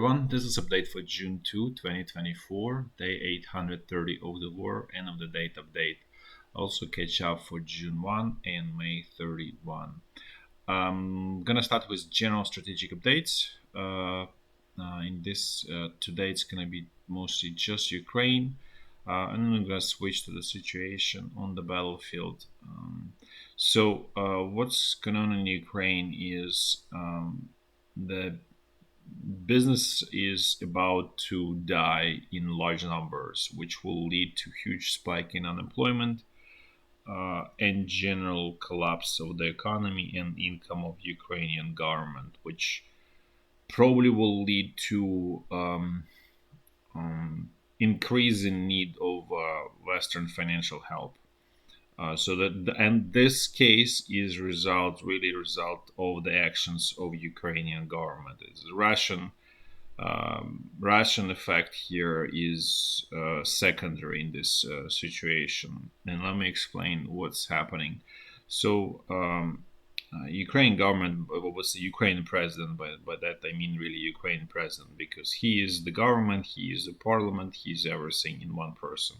everyone. This is update for June 2, 2024, day 830 of the war, end of the date update. Also catch up for June 1 and May 31. I'm gonna start with general strategic updates. In this today, it's gonna be mostly just Ukraine, and then I'm gonna switch to the situation on the battlefield. What's going on in Ukraine is the business is about to die in large numbers, which will lead to huge spike in unemployment and general collapse of the economy and income of Ukrainian government, which probably will lead to increase in need of Western financial help. And this case is result of the actions of Ukrainian government. It's Russian effect here is secondary in this situation, and let me explain what's happening. Ukrainian government was the Ukrainian president. By that I mean really Ukrainian president, because he is the government, he is the parliament, he is everything in one person.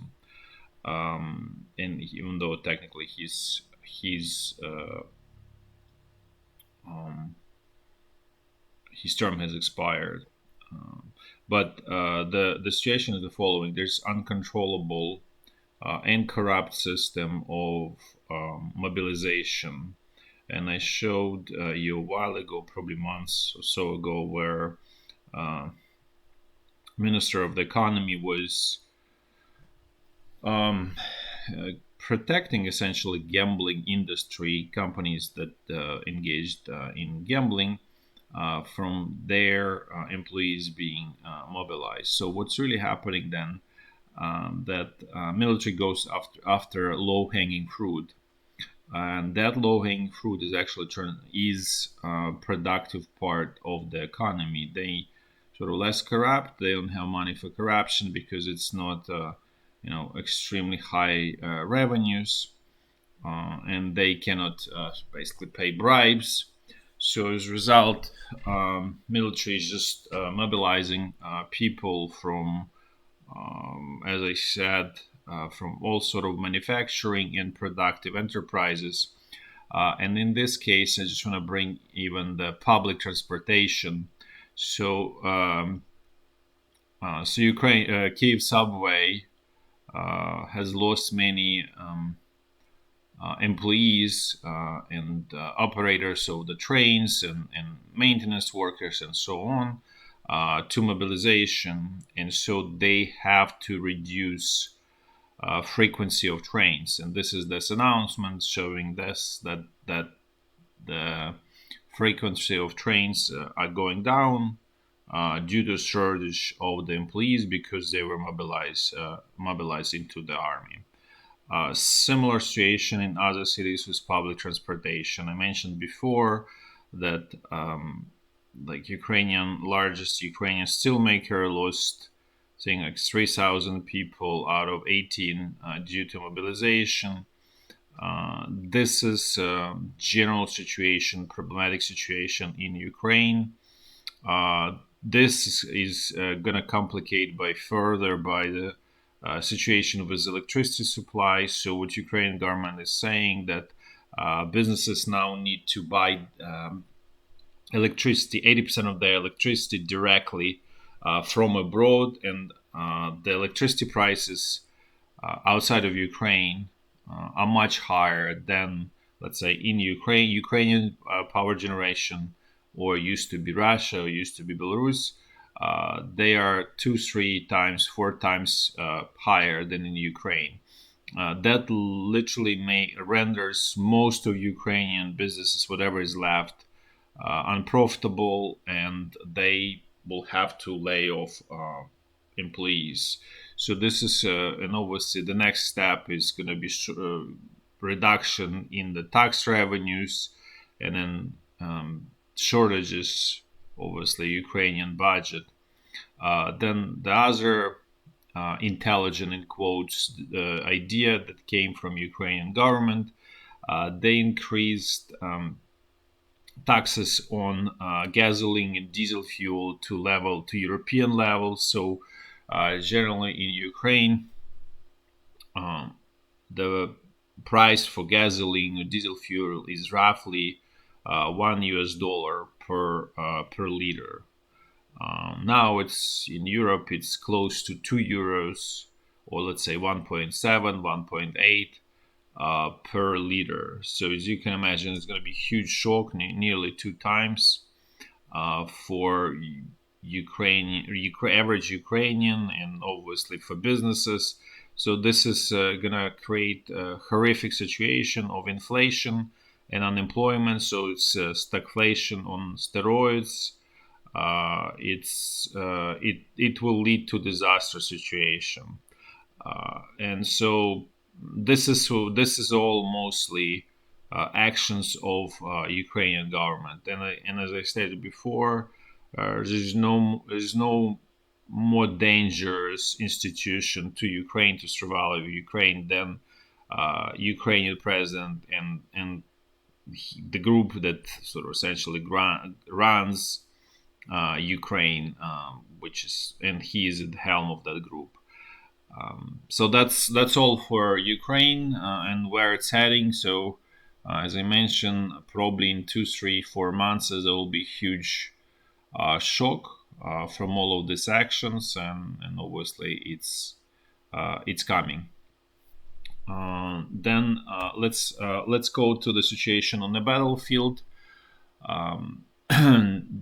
And even though technically his term has expired, but the situation is the following: there's uncontrollable and corrupt system of mobilization, and I showed you a while ago, probably months or so ago, where Minister of the Economy was protecting essentially gambling industry companies that engaged in gambling from their employees being mobilized. So what's really happening then? That military goes after low-hanging fruit, and that low-hanging fruit is actually productive part of the economy. They sort of less corrupt. They don't have money for corruption because it's not extremely high revenues, and they cannot basically pay bribes. So as a result, military is just mobilizing people from, as I said, from all sort of manufacturing and productive enterprises. And in this case, I just want to bring even the public transportation. So Ukraine, Kiev subway has lost many employees and operators of the trains and maintenance workers and so on to mobilization, and so they have to reduce frequency of trains. And this is this announcement showing that the frequency of trains are going down due to shortage of the employees because they were mobilized into the army. Similar situation in other cities with public transportation. I mentioned before that largest Ukrainian steelmaker lost, I think, like 3,000 people out of 18 due to mobilization. This is a general situation, problematic situation in Ukraine. This is going to complicate by the situation with electricity supply. So what Ukrainian government is saying that businesses now need to buy electricity, 80% of their electricity directly from abroad, and the electricity prices outside of Ukraine are much higher than, let's say, in Ukraine. Ukrainian power generation, or used to be Russia, or used to be Belarus, they are 2, 3 times, 4 times higher than in Ukraine. That literally renders most of Ukrainian businesses, whatever is left, unprofitable, and they will have to lay off employees. So this is, and obviously the next step is going to be reduction in the tax revenues, and then shortages, obviously Ukrainian budget. Then the other intelligent, in quotes, idea that came from Ukrainian government, they increased taxes on gasoline and diesel fuel to European levels. So generally in Ukraine, the price for gasoline or diesel fuel is roughly $1 per liter. Now it's in Europe, it's close to €2, or let's say 1.7, 1.8 per liter. So as you can imagine, it's going to be a huge shock, nearly 2 times for average Ukrainian, and obviously for businesses. So this is going to create a horrific situation of inflation and unemployment. So it's stagflation on steroids. It will lead to disaster situation, and so this is all mostly actions of Ukrainian government, and as I stated before, there's no more dangerous institution to Ukraine, to survival of Ukraine, than Ukrainian president and the group that sort of essentially runs Ukraine, and he is at the helm of that group. So that's all for Ukraine and where it's heading. So as I mentioned, probably in 2, 3, 4 months there will be huge shock from all of these actions, and obviously it's coming. Then let's go to the situation on the battlefield.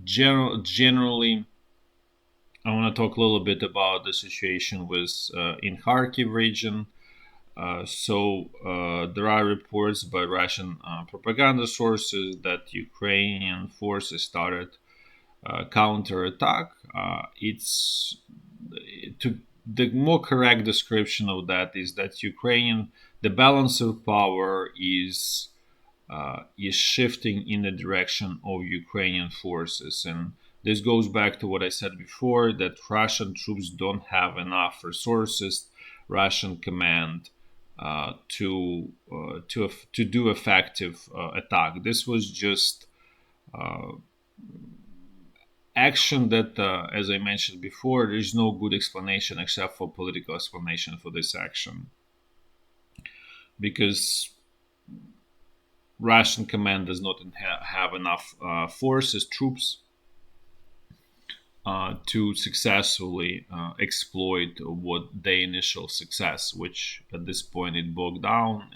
Generally, I want to talk a little bit about the situation in Kharkiv region. There are reports by Russian propaganda sources that Ukrainian forces started counterattack. The more correct description of that is that the balance of power is shifting in the direction of Ukrainian forces. And this goes back to what I said before, that Russian troops don't have enough resources, Russian command, to do effective attack. This was just action that, as I mentioned before, there is no good explanation except for political explanation for this action, because Russian command does not have enough troops, to successfully exploit what their initial success, which at this point it bogged down,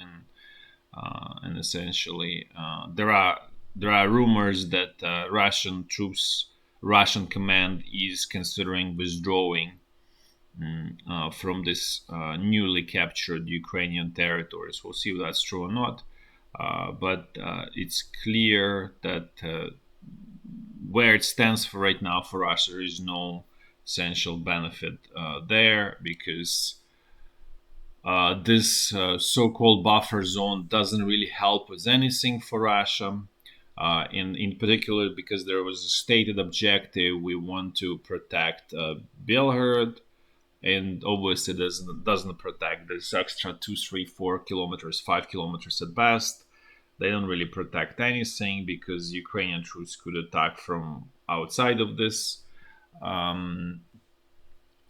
and essentially there are rumors that Russian command is considering withdrawing from this newly captured Ukrainian territories. We'll see if that's true or not. But it's clear that where it stands for right now for Russia, there is no essential benefit there, because this so-called buffer zone doesn't really help with anything for Russia. In particular, because there was a stated objective, we want to protect Belgorod, and obviously doesn't protect this extra 2, 3, 4 kilometers, 5 kilometers at best. They don't really protect anything, because Ukrainian troops could attack from outside of this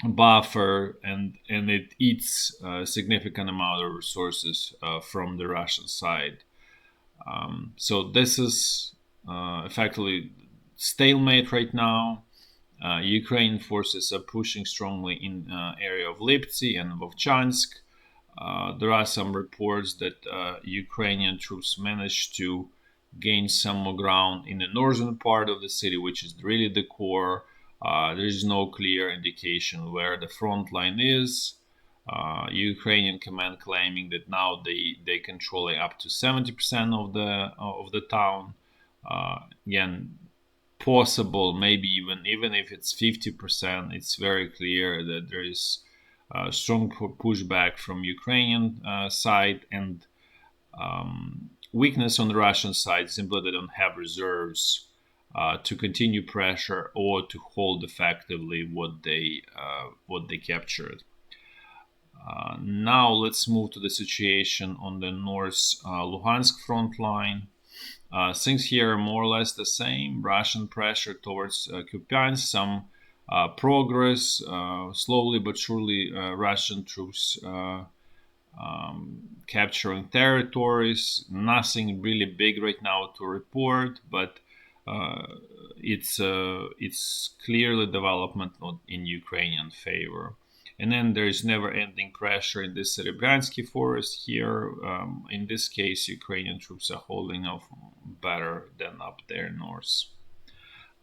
buffer, and it eats a significant amount of resources from the Russian side. So this is effectively stalemate right now. Ukrainian forces are pushing strongly in area of Liptsy and Vovchansk. There are some reports that Ukrainian troops managed to gain some more ground in the northern part of the city, which is really the core. There is no clear indication where the front line is. Ukrainian command claiming that now they controlling up to 70% of the town. Again, possible, maybe even if it's 50%, it's very clear that there is strong pushback from Ukrainian side, and weakness on the Russian side. Simply they don't have reserves to continue pressure or to hold effectively what they captured. Now let's move to the situation on the North Luhansk front line. Things here are more or less the same. Russian pressure towards Kupiansk, some progress, slowly but surely, Russian troops capturing territories. Nothing really big right now to report, but uh, it's clearly development not in Ukrainian favor. And then there is never-ending pressure in this Serebransky forest here. In this case, Ukrainian troops are holding off better than up there north.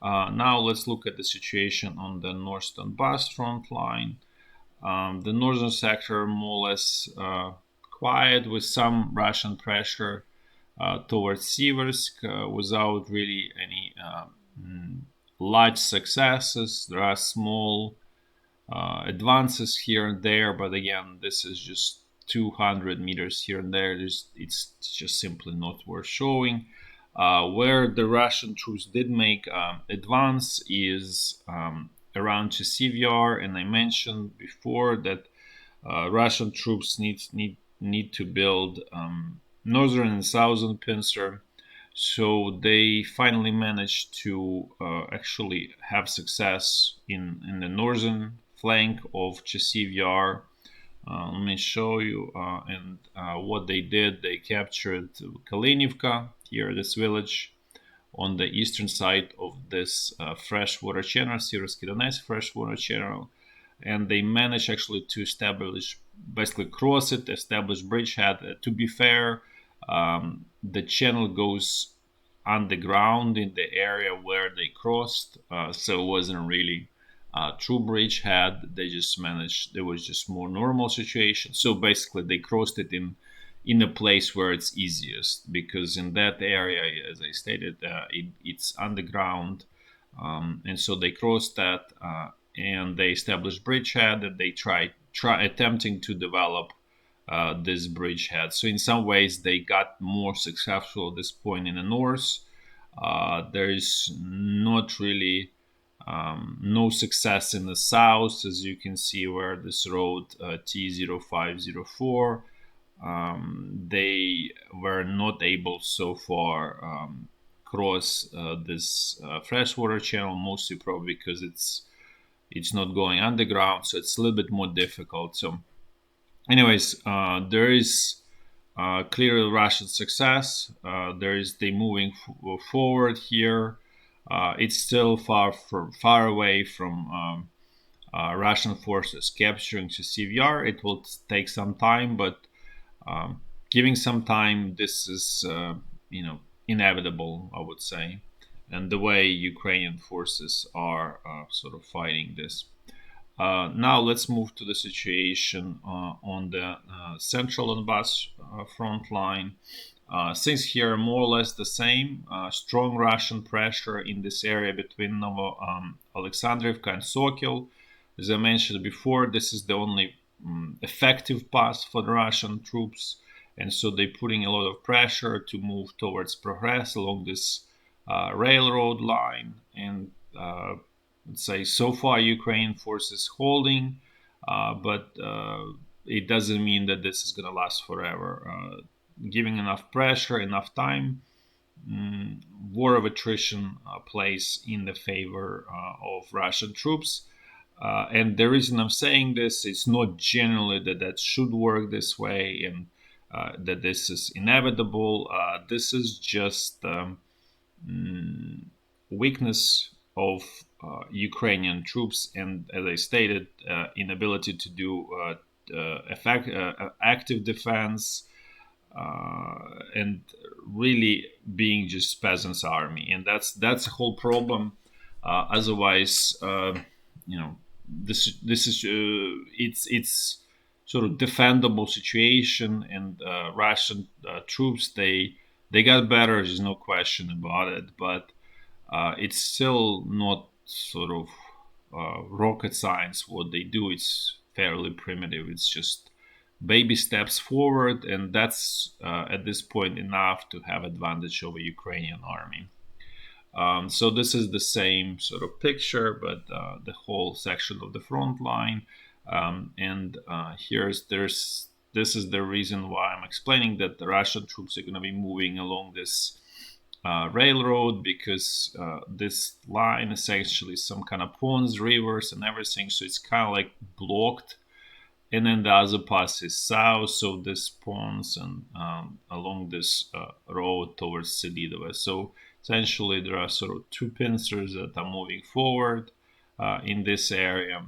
Now let's look at the situation on the North Donbass front line. The northern sector more or less quiet with some Russian pressure towards Siversk without really any large successes. There are small advances here and there, but again, this is just 200 meters here and there. It's just simply not worth showing. Where the Russian troops did make advance is around Chasiv Yar, and I mentioned before that Russian troops need to build northern and southern pincer. So they finally managed to actually have success in the northern flank of Chasiv Yar. Let me show you. And what they did, they captured Kalynivka, here, this village, on the eastern side of this freshwater channel, Siversky Donets freshwater channel. And they managed actually to establish, basically cross it, establish bridgehead. To be fair, the channel goes underground in the area where they crossed, so it wasn't really true bridgehead. They just managed. There was just more normal situation. So basically, they crossed it in a place where it's easiest, because in that area, as I stated, it's underground, and so they crossed that, and they established bridgehead, and they try attempting to develop this bridgehead. So in some ways, they got more successful at this point in the north. There is not really no success in the south, as you can see, where this road T0504. They were not able so far cross this freshwater channel, mostly probably because it's not going underground, so it's a little bit more difficult. So anyways, there is clearly Russian success. There is they moving forward here. It's still far away from Russian forces capturing Chasiv Yar. It will take some time, but giving some time, this is inevitable, I would say, and the way Ukrainian forces are sort of fighting this. Now let's move to the situation on the central Donbass front line. Things here are more or less the same. Strong Russian pressure in this area between Novo Alexandrivka and Sokil. As I mentioned before, this is the only effective pass for the Russian troops, and so they're putting a lot of pressure to move towards progress along this railroad line. And let's say so far Ukrainian forces holding, but it doesn't mean that this is going to last forever. Giving enough pressure, enough time, war of attrition plays in the favor of Russian troops. And the reason I'm saying this is not generally that should work this way, and that this is inevitable. This is just weakness of Ukrainian troops, and as I stated, inability to do active defense, and really being just peasants' army, and that's a whole problem. Otherwise, this is it's sort of defendable situation, and Russian troops they got better. There's no question about it, but it's still not sort of rocket science what they do. It's fairly primitive. It's just baby steps forward, and that's at this point enough to have advantage over Ukrainian army. So this is the same sort of picture, but the whole section of the front line. And this is the reason why I'm explaining that the Russian troops are going to be moving along this railroad, because this line is actually some kind of ponds, rivers, and everything, so it's kind of like blocked. And then the other pass is south of this ponds and along this road towards Selidova. So essentially, there are sort of two pincers that are moving forward in this area.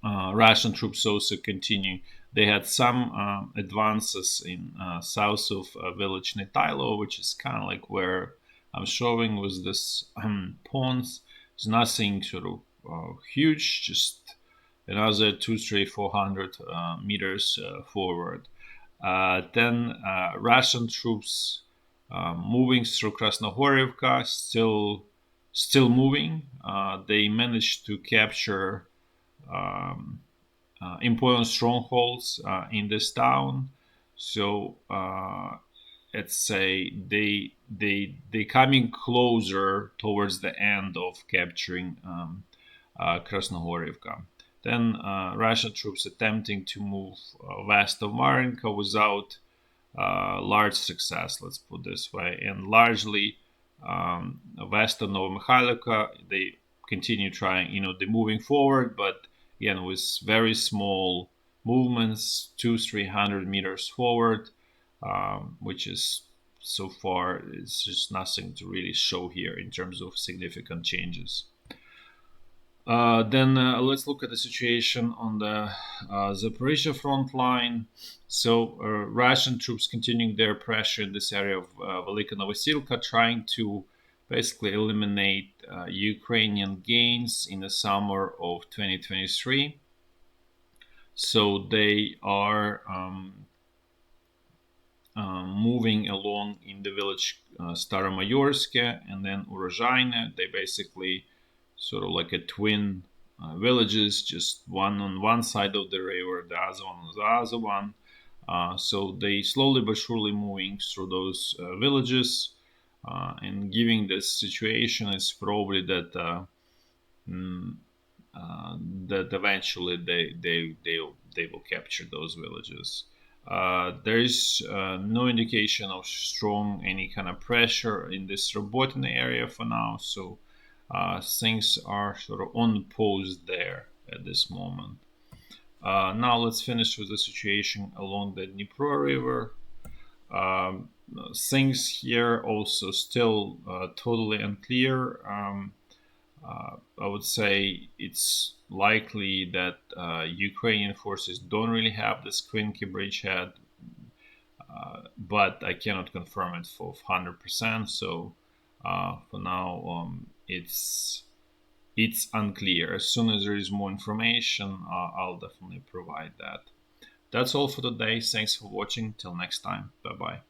Russian troops also continue. They had some advances in south of village Netailo, which is kind of like where I'm showing with this ponds. It's nothing sort of huge, just another 2, 3, 400 meters forward. Then Russian troops moving through Krasnohorivka, still moving. They managed to capture important strongholds in this town. So let's say they coming closer towards the end of capturing Krasnohorivka. Then Russian troops attempting to move west of Marinka without large success, let's put this way, and largely west of Novomikhailivka they continue trying, they're moving forward, but again with very small movements, 200-300 meters forward, which is so far it's just nothing to really show here in terms of significant changes. Then let's look at the situation on the Zaporizhzhia front line. So Russian troops continuing their pressure in this area of Velika Novosilka, trying to basically eliminate Ukrainian gains in the summer of 2023. So they are moving along in the village Staromayorske and then Urozhaine. They basically sort of like a twin villages, just one on one side of the river, the other one on the other one. So they slowly but surely moving through those villages, and given this situation, it's probably that that eventually they will capture those villages. There is no indication of strong any kind of pressure in this Robotyne area for now, so things are sort of on pause there at this moment. Now let's finish with the situation along the Dnipro River. Things here also still totally unclear. I would say it's likely that Ukrainian forces don't really have this Kvinky bridgehead, but I cannot confirm it for 100%. So for now, it's unclear. As soon as there is more information, I'll definitely provide that. That's all for today. Thanks for watching. Till next time. Bye bye.